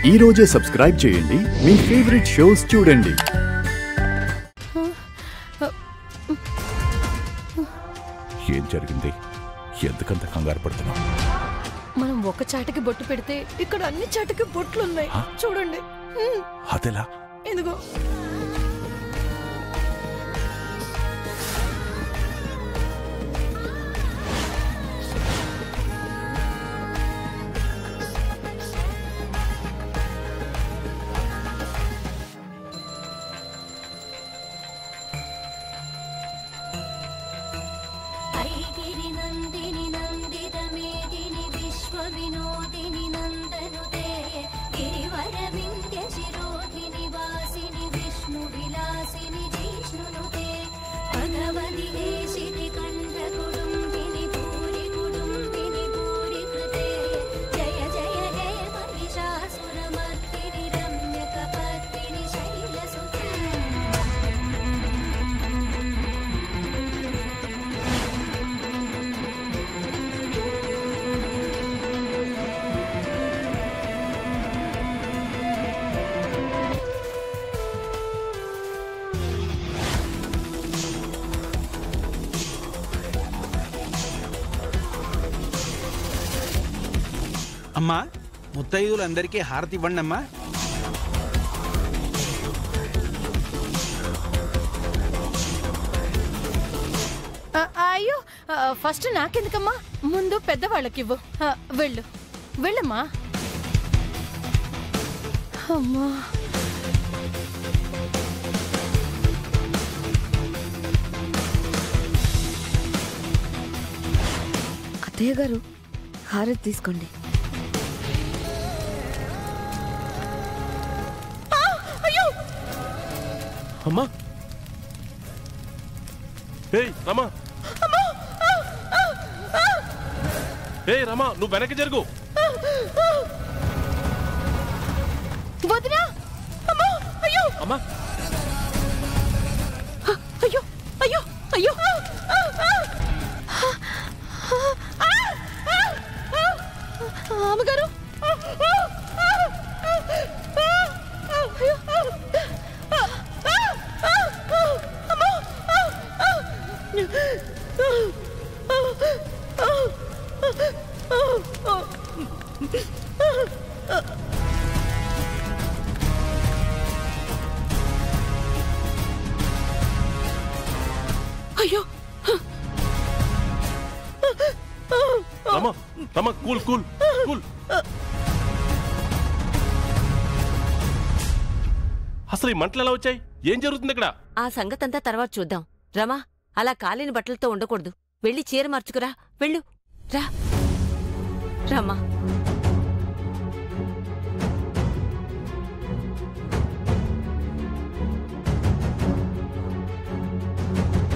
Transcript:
ఈ రోజే సబ్స్క్రైబ్ చేయండి, మీ ఫేవరెట్ షోస్ చూడండి. ఏం జరిగింది? ఎందుకంత కంగారు పడుతున్నావు? మనం ఒక చాటికి బొట్టు పెడితే ఇక్కడ అన్ని చాటికి బొట్లున్నాయి. చూడండి. అదెలా? ఎందుకో विनोदिनी नंदनुते गिरिवर विंध्य शिरोधिनी वासिनी विष्णु विलासिनी जिष्णुनुते भगवति देशिनि कंठ कुडुंबिनी भूरि कुडुंबिनी भूरि कृते जय जय हे महिषासुरमर्दिनि रम्य कपर्दिनि शैलसुते అమ్మా, ముత్తైదులందరికీ హారతి ఇవ్వండి అమ్మా. అయ్యో, ఫస్ట్ నాకెందుకమ్మా, ముందు పెద్దవాళ్ళకి ఇవ్వు. వెళ్ళు వెళ్ళమ్మా. అమ్మా, అత్తయ్య గారు హారతి తీసుకోండి. అమ్మా, రమా, రమా, నువ్వు వెనక్కి జరుగు. వదినా. అయ్యో అమ్మా, అయ్యో అయ్యో అయ్యో. అమ్మగారు. అయ్యో రమా, రమా, కూల్ కూల్ కూల్. అసలు ఈ మంటలు ఎలా వచ్చాయి? ఏం జరుగుతుంది ఇక్కడ? ఆ సంగతంతా తర్వాత చూద్దాం. రమా, అలా కాలిన బట్టలతో ఉండకూడదు. వెళ్ళి చీర మార్చుకురా. వెళ్ళు రా. రమ్మా.